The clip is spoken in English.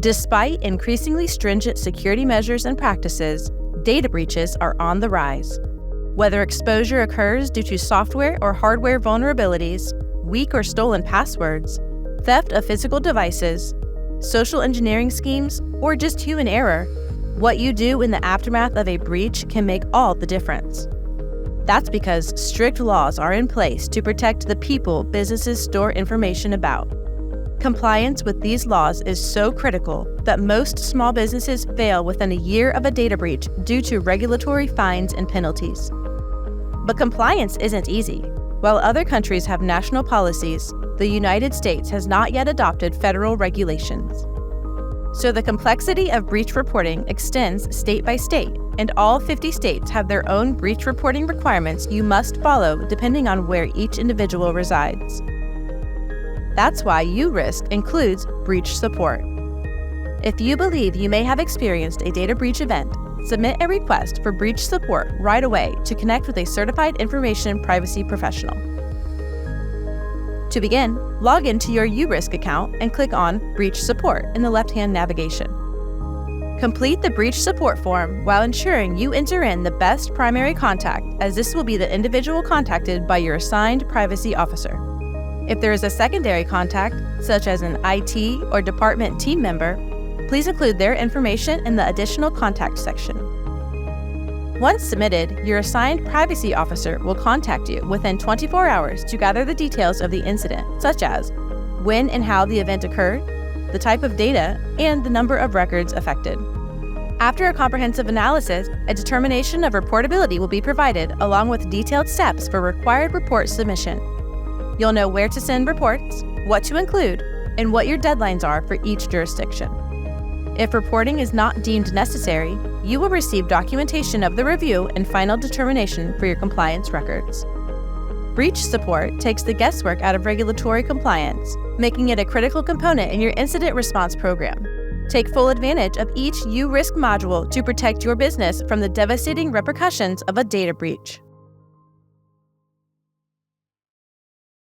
Despite increasingly stringent security measures and practices, data breaches are on the rise. Whether exposure occurs due to software or hardware vulnerabilities, weak or stolen passwords, theft of physical devices, social engineering schemes, or just human error, what you do in the aftermath of a breach can make all the difference. That's because strict laws are in place to protect the people businesses store information about. Compliance with these laws is so critical that most small businesses fail within a year of a data breach due to regulatory fines and penalties. But compliance isn't easy. While other countries have national policies, the United States has not yet adopted federal regulations. So the complexity of breach reporting extends state by state, and all 50 states have their own breach reporting requirements you must follow depending on where each individual resides. That's why uRISQ includes breach support. If you believe you may have experienced a data breach event, submit a request for breach support right away to connect with a certified information privacy professional. To begin, log into your uRISQ account and click on Breach Support in the left-hand navigation. Complete the breach support form while ensuring you enter in the best primary contact, as this will be the individual contacted by your assigned privacy officer. If there is a secondary contact, such as an IT or department team member, please include their information in the Additional Contact section. Once submitted, your assigned privacy officer will contact you within 24 hours to gather the details of the incident, such as when and how the event occurred, the type of data, and the number of records affected. After a comprehensive analysis, a determination of reportability will be provided along with detailed steps for required report submission. You'll know where to send reports, what to include, and what your deadlines are for each jurisdiction. If reporting is not deemed necessary, you will receive documentation of the review and final determination for your compliance records. Breach support takes the guesswork out of regulatory compliance, making it a critical component in your incident response program. Take full advantage of each uRISQ module to protect your business from the devastating repercussions of a data breach.